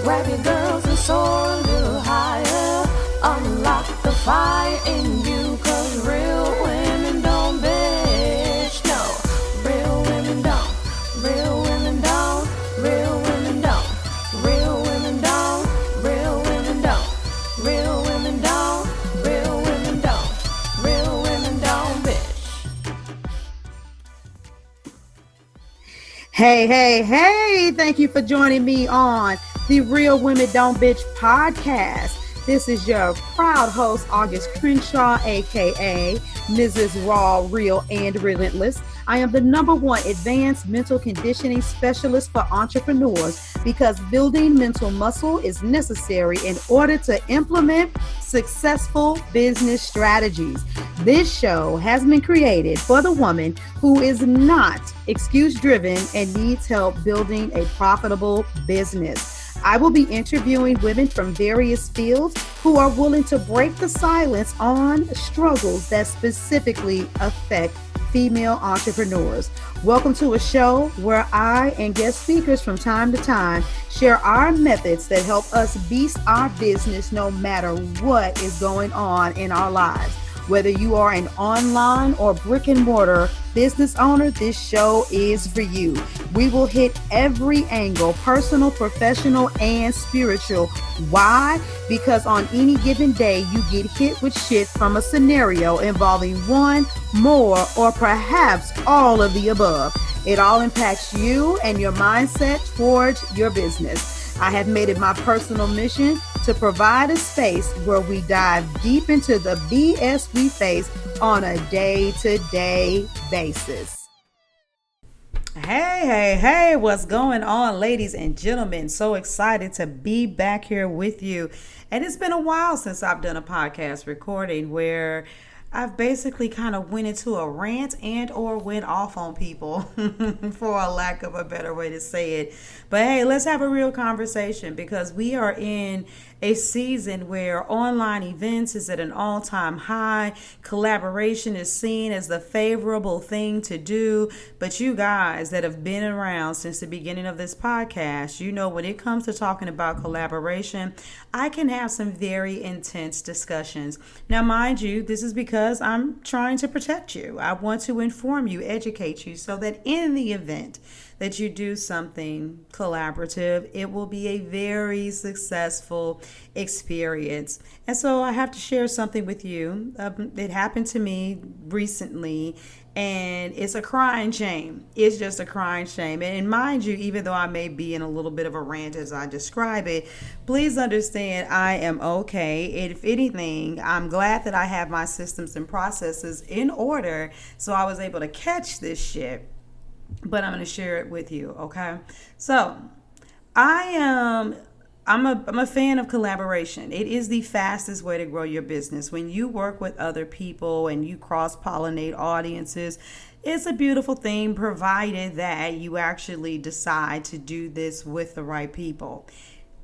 Grab your girls and soar a little higher. Unlock the fire in you, 'cause real women don't bitch. No, real women don't. Real women don't. Real women don't. Real women don't. Real women don't. Real women don't. Real women don't. Real women don't bitch. Hey, thank you for joining me on the Real Women Don't Bitch podcast. This is your proud host, August Crenshaw, aka Mrs. Raw, Real, and Relentless. I am the #1 advanced mental conditioning specialist for entrepreneurs because building mental muscle is necessary in order to implement successful business strategies. This show has been created for the woman who is not excuse-driven and needs help building a profitable business. I will be interviewing women from various fields who are willing to break the silence on struggles that specifically affect female entrepreneurs. Welcome to a show where I and guest speakers from time to time share our methods that help us beast our business no matter what is going on in our lives. Whether you are an online or brick and mortar business owner, this show is for you. We will hit every angle, personal, professional, and spiritual. Why? Because on any given day, you get hit with shit from a scenario involving one, more, or perhaps all of the above. It all impacts you and your mindset towards your business. I have made it my personal mission to provide a space where we dive deep into the BS we face on a day-to-day basis. Hey, what's going on, ladies and gentlemen? So excited to be back here with you. And it's been a while since I've done a podcast recording where I've basically kind of went into a rant and or went off on people for a lack of a better way to say it. But hey, let's have a real conversation because we are in a season where online events is at an all-time high. Collaboration is seen as the favorable thing to do. But you guys that have been around since the beginning of this podcast, you know when it comes to talking about collaboration, I can have some very intense discussions. Now, mind you, this is because I'm trying to protect you. I want to inform you, educate you, so that in the event that you do something collaborative, it will be a very successful experience. And so I have to share something with you. It happened to me recently, and it's a crying shame. It's just a crying shame. And mind you, even though I may be in a little bit of a rant as I describe it, please understand I am okay. If anything, I'm glad that I have my systems and processes in order so I was able to catch this shit. But I'm going to share it with you, okay? So, I'm a fan of collaboration. It is the fastest way to grow your business. When you work with other people and you cross-pollinate audiences, it's a beautiful thing provided that you actually decide to do this with the right people.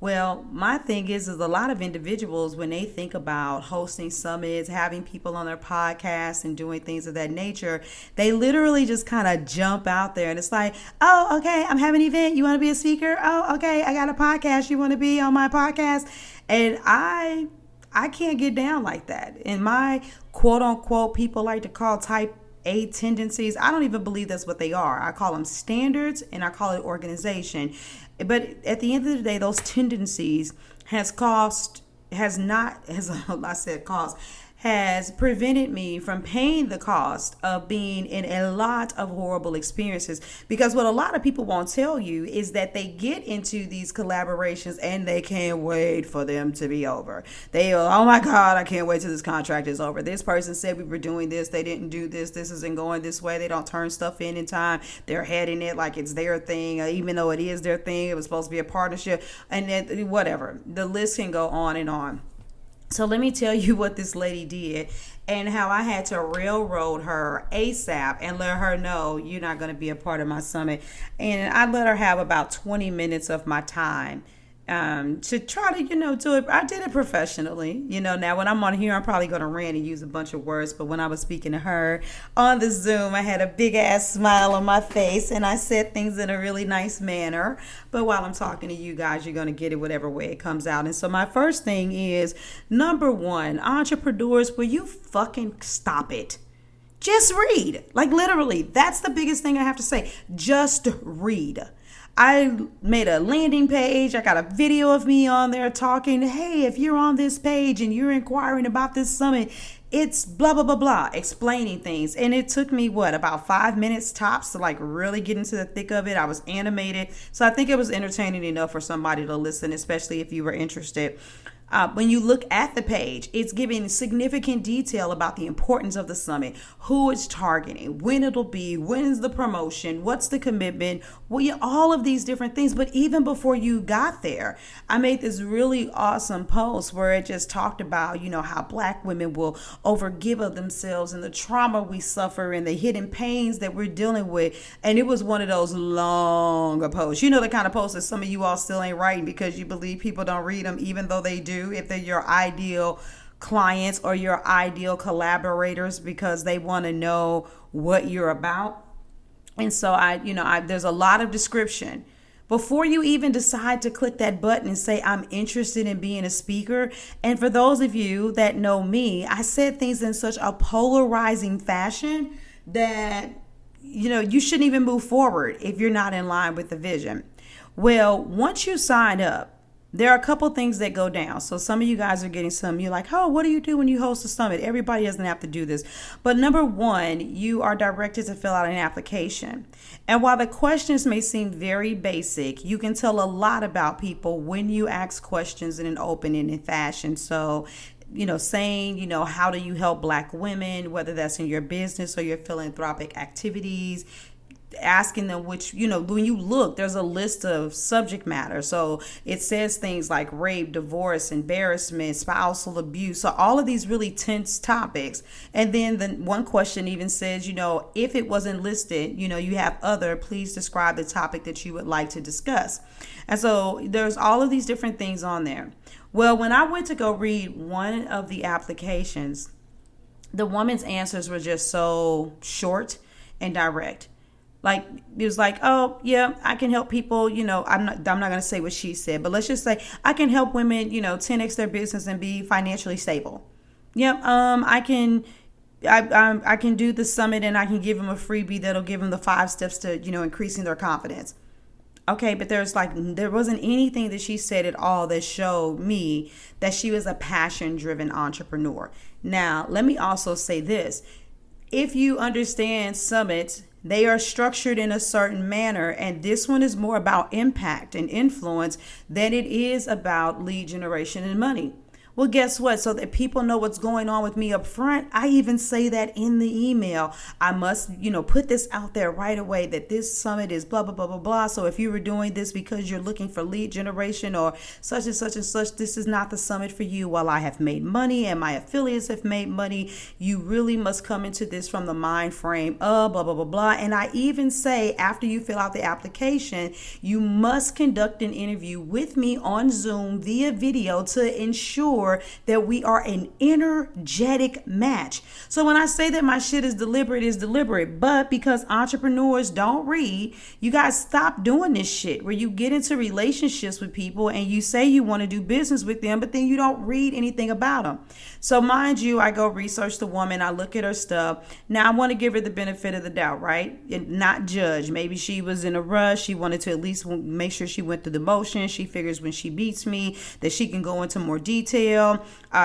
Well, my thing is a lot of individuals, when they think about hosting summits, having people on their podcasts and doing things of that nature, they literally just kind of jump out there and it's like, oh, okay, I'm having an event. You want to be a speaker? Oh, okay, I got a podcast. You want to be on my podcast? And I can't get down like that. And my quote unquote, people like to call type A tendencies, I don't even believe that's what they are. I call them standards and I call it organization. But at the end of the day, those tendencies has prevented me from paying the cost of being in a lot of horrible experiences. Because what a lot of people won't tell you is that they get into these collaborations and they can't wait for them to be over. Oh my God, I can't wait till this contract is over. This person said we were doing this. They didn't do this. This isn't going this way. They don't turn stuff in time. They're heading it like it's their thing, even though it is their thing. It was supposed to be a partnership and then whatever. The list can go on and on. So let me tell you what this lady did and how I had to railroad her ASAP and let her know you're not going to be a part of my summit. And I let her have about 20 minutes of my time. to try to, do it. I did it professionally. Now when I'm on here, I'm probably going to rant and use a bunch of words. But when I was speaking to her on the Zoom, I had a big ass smile on my face and I said things in a really nice manner. But while I'm talking to you guys, you're going to get it whatever way it comes out. And so my first thing is, number one, entrepreneurs, will you fucking stop it? Just read. Like literally, that's the biggest thing I have to say. Just read. I made a landing page. I got a video of me on there talking, hey, if you're on this page and you're inquiring about this summit, it's blah, blah, blah, blah, explaining things. And it took me, about 5 minutes tops to like really get into the thick of it. I was animated. So I think it was entertaining enough for somebody to listen, especially if you were interested. When you look at the page, it's giving significant detail about the importance of the summit, who it's targeting, when it'll be, when's the promotion, what's the commitment, all of these different things. But even before you got there, I made this really awesome post where it just talked about, how Black women will overgive of themselves and the trauma we suffer and the hidden pains that we're dealing with. And it was one of those longer posts, the kind of posts that some of you all still ain't writing because you believe people don't read them, even though they do. If they're your ideal clients or your ideal collaborators, because they want to know what you're about. And so there's a lot of description before you even decide to click that button and say, I'm interested in being a speaker. And for those of you that know me, I said things in such a polarizing fashion that, you shouldn't even move forward if you're not in line with the vision. Well, once you sign up, there are a couple things that go down. So some of you guys are getting some. You're like, oh, what do you do when you host a summit? Everybody doesn't have to do this. But number one, you are directed to fill out an application. And while the questions may seem very basic, you can tell a lot about people when you ask questions in an open-ended fashion. So saying, how do you help Black women, whether that's in your business or your philanthropic activities, asking them which, when you look, there's a list of subject matter. So it says things like rape, divorce, embarrassment, spousal abuse. So all of these really tense topics. And then the one question even says, if it wasn't listed, you have other, please describe the topic that you would like to discuss. And so there's all of these different things on there. Well, when I went to go read one of the applications, the woman's answers were just so short and direct. Like, it was like, oh, yeah, I can help people, I'm not going to say what she said, but let's just say I can help women, 10x their business and be financially stable. Yep. I can do the summit and I can give them a freebie that'll give them the 5 steps to, increasing their confidence. Okay, but there wasn't anything that she said at all that showed me that she was a passion-driven entrepreneur. Now, let me also say this. If you understand summits, they are structured in a certain manner, and this one is more about impact and influence than it is about lead generation and money. Well, guess what? So that people know what's going on with me up front, I even say that in the email. I must, put this out there right away that this summit is blah, blah, blah, blah, blah. So if you were doing this because you're looking for lead generation or such and such and such, this is not the summit for you. While I have made money and my affiliates have made money, you really must come into this from the mind frame of blah, blah, blah, blah. And I even say after you fill out the application, you must conduct an interview with me on Zoom via video to ensure that we are an energetic match. So when I say that my shit is deliberate, it's deliberate. But because entrepreneurs don't read, you guys stop doing this shit where you get into relationships with people and you say you want to do business with them, but then you don't read anything about them. So mind you, I go research the woman, I look at her stuff. Now I want to give her the benefit of the doubt, right? And not judge. Maybe she was in a rush. She wanted to at least make sure she went through the motion. She figures when she beats me that she can go into more detail.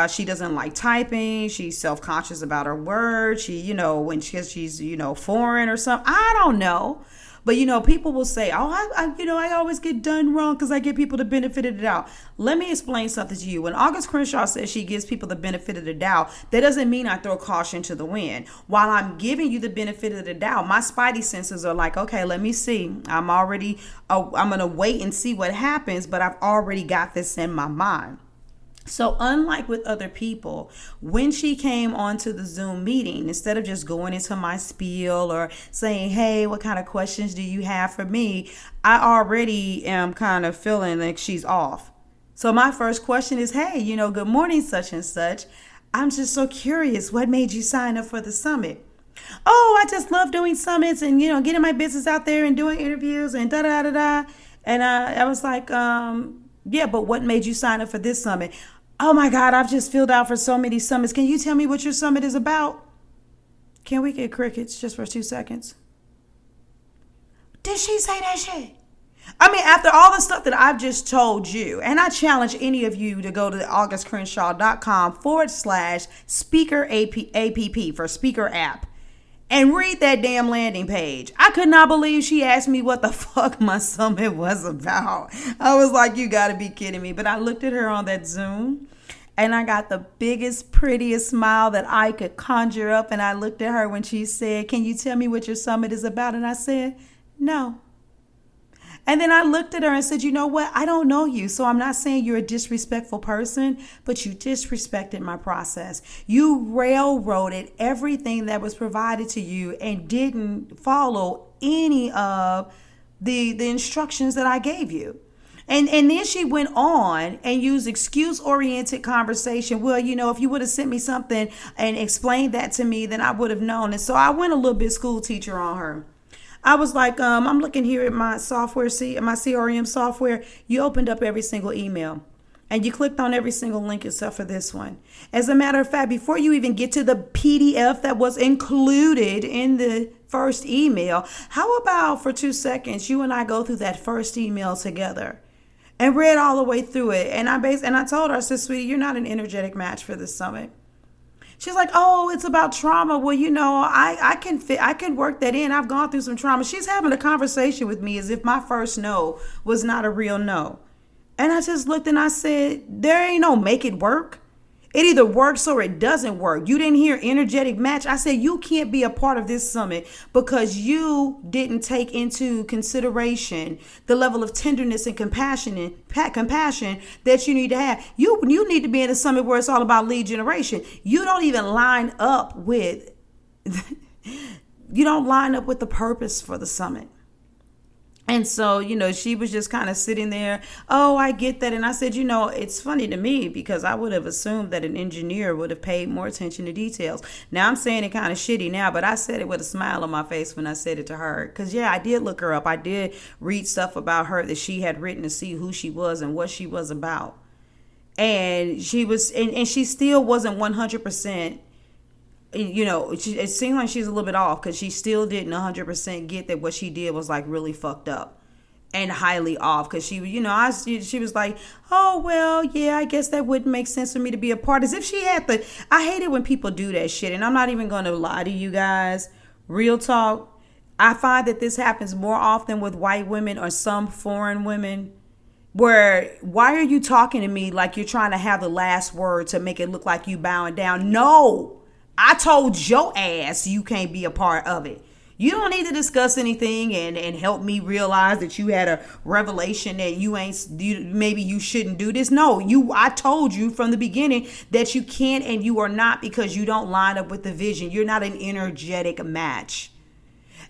She doesn't like typing. She's self-conscious about her words. She, when she's, foreign or something. I don't know. But, people will say, oh, I always get done wrong because I give people the benefit of the doubt. Let me explain something to you. When August Crenshaw says she gives people the benefit of the doubt, that doesn't mean I throw caution to the wind. While I'm giving you the benefit of the doubt, my spidey senses are like, okay, let me see. I'm going to wait and see what happens, but I've already got this in my mind. So unlike with other people, when she came onto the Zoom meeting, instead of just going into my spiel or saying, hey, what kind of questions do you have for me? I already am kind of feeling like she's off. So my first question is, hey, good morning, such and such. I'm just so curious. What made you sign up for the summit? Oh, I just love doing summits and, getting my business out there and doing interviews and da da da da. And I was like, yeah, but what made you sign up for this summit? Oh my God, I've just filled out for so many summits. Can you tell me what your summit is about? Can we get crickets just for 2 seconds? Did she say that shit? I mean, after all the stuff that I've just told you, and I challenge any of you to go to augustcrenshaw.com/speaker app for speaker app and read that damn landing page. I could not believe she asked me what the fuck my summit was about. I was like, you gotta be kidding me. But I looked at her on that Zoom and I got the biggest, prettiest smile that I could conjure up. And I looked at her when she said, can you tell me what your summit is about? And I said, no. And then I looked at her and said, you know what? I don't know you. So I'm not saying you're a disrespectful person, but you disrespected my process. You railroaded everything that was provided to you and didn't follow any of the instructions that I gave you. And then she went on and used excuse-oriented conversation. Well, if you would have sent me something and explained that to me, then I would have known. And so I went a little bit school teacher on her. I was like, I'm looking here at my software, my CRM software. You opened up every single email and you clicked on every single link except for this one. As a matter of fact, before you even get to the PDF that was included in the first email, how about for 2 seconds, you and I go through that first email together and read all the way through it. And I told her, I said, sweetie, you're not an energetic match for this summit. She's like, oh, it's about trauma. Well, I can work that in. I've gone through some trauma. She's having a conversation with me as if my first no was not a real no. And I just looked and I said, there ain't no make it work. It either works or it doesn't work. You didn't hear energetic match. I said, you can't be a part of this summit because you didn't take into consideration the level of tenderness and compassion that you need to have. You need to be in a summit where it's all about lead generation. You don't even line up with, the purpose for the summit. And so, she was just kind of sitting there. Oh, I get that. And I said, it's funny to me because I would have assumed that an engineer would have paid more attention to details. Now I'm saying it kind of shitty now, but I said it with a smile on my face when I said it to her. Because, yeah, I did look her up. I did read stuff about her that she had written to see who she was and what she was about. And she was, and she still wasn't 100%. It seemed like she's a little bit off because she still didn't 100% get that what she did was like really fucked up and highly off. Because she was like, oh, well, yeah, I guess that wouldn't make sense for me to be a part. As if she had I hate it when people do that shit. And I'm not even going to lie to you guys. Real talk. I find that this happens more often with white women or some foreign women. Where, why are you talking to me like you're trying to have the last word to make it look like you bowing down? No. I told your ass you can't be a part of it. You don't need to discuss anything and help me realize that you had a revelation that maybe you shouldn't do this. No, I told you from the beginning that you can't and you are not because you don't line up with the vision. You're not an energetic match.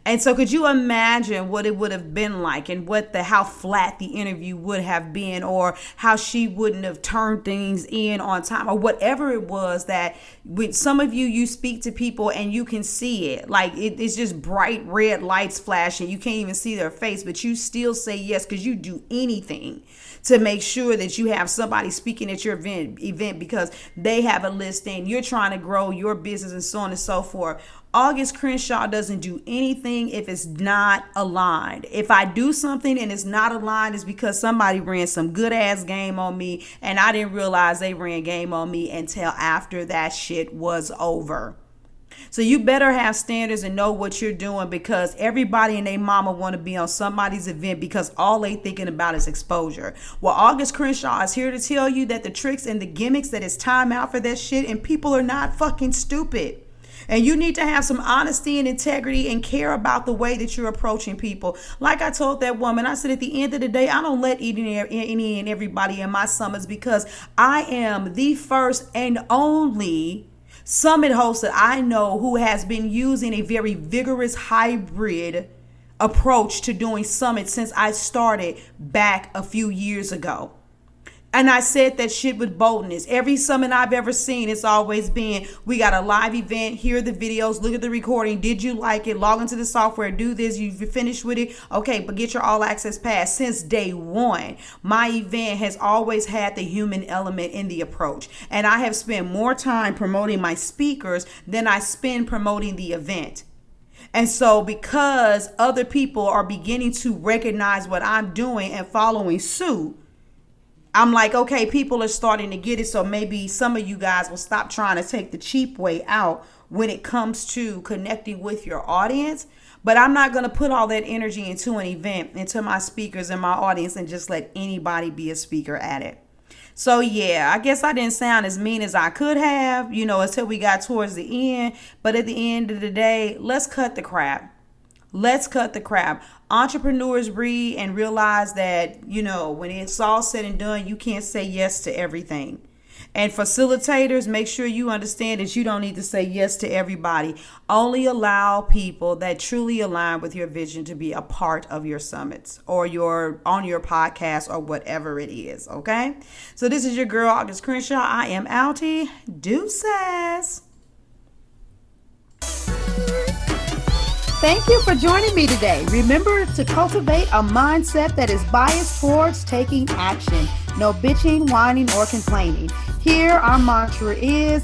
And so could you imagine what it would have been like and how flat the interview would have been or how she wouldn't have turned things in on time or whatever it was that with some of you speak to people and you can see it. Like it's just bright red lights flashing. You can't even see their face, but you still say yes because you do anything to make sure that you have somebody speaking at your event because they have a listing. You're trying to grow your business and so on and so forth. August Crenshaw doesn't do anything if it's not aligned. If I do something and it's not aligned, it's because somebody ran some good ass game on me and I didn't realize they ran game on me until after that shit was over. So you better have standards and know what you're doing because everybody and their mama want to be on somebody's event because all they thinking about is exposure. Well, August Crenshaw is here to tell you that the tricks and the gimmicks that it's time out for that shit and people are not fucking stupid. And you need to have some honesty and integrity and care about the way that you're approaching people. Like I told that woman, I said at the end of the day, I don't let any and everybody in my summits because I am the first and only summit host that I know who has been using a very vigorous hybrid approach to doing summits since I started back a few years ago. And I said that shit with boldness. Every summit I've ever seen, it's always been, we got a live event, here are the videos, look at the recording. Did you like it? Log into the software, do this, you finished with it. Okay, but get your all access pass. Since day one, my event has always had the human element in the approach. And I have spent more time promoting my speakers than I spend promoting the event. And so because other people are beginning to recognize what I'm doing and following suit, I'm like, okay, people are starting to get it. So maybe some of you guys will stop trying to take the cheap way out when it comes to connecting with your audience. But I'm not going to put all that energy into an event, into my speakers and my audience, and just let anybody be a speaker at it. So yeah, I guess I didn't sound as mean as I could have, until we got towards the end. But at the end of the day, let's cut the crap. Let's cut the crap. Entrepreneurs read and realize that, when it's all said and done, you can't say yes to everything. And facilitators, make sure you understand that you don't need to say yes to everybody. Only allow people that truly align with your vision to be a part of your summits or on your podcast or whatever it is. Okay. So this is your girl, August Crenshaw. I am outie. Deuces. Thank you for joining me today. Remember to cultivate a mindset that is biased towards taking action. No bitching, whining, or complaining. Here, our mantra is,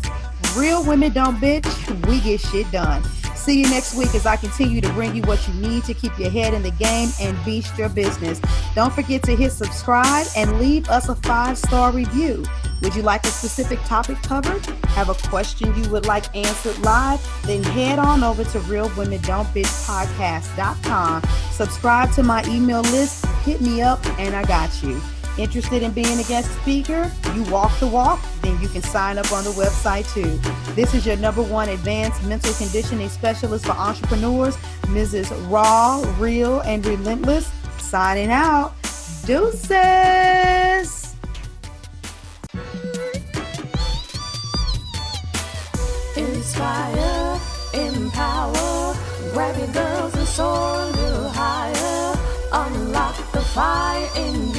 real women don't bitch, we get shit done. See you next week as I continue to bring you what you need to keep your head in the game and beast your business. Don't forget to hit subscribe and leave us a 5-star review. Would you like a specific topic covered? Have a question you would like answered live? Then head on over to realwomen.don't bitch podcast.com. Subscribe to my email list, hit me up, and I got you. Interested in being a guest speaker? You walk the walk? Then you can sign up on the website too. This is your #1 advanced mental conditioning specialist for entrepreneurs, Mrs. Raw, Real, and Relentless. Signing out. Deuces. Inspire, empower, grab your girls and soar a little higher. Unlock the fire in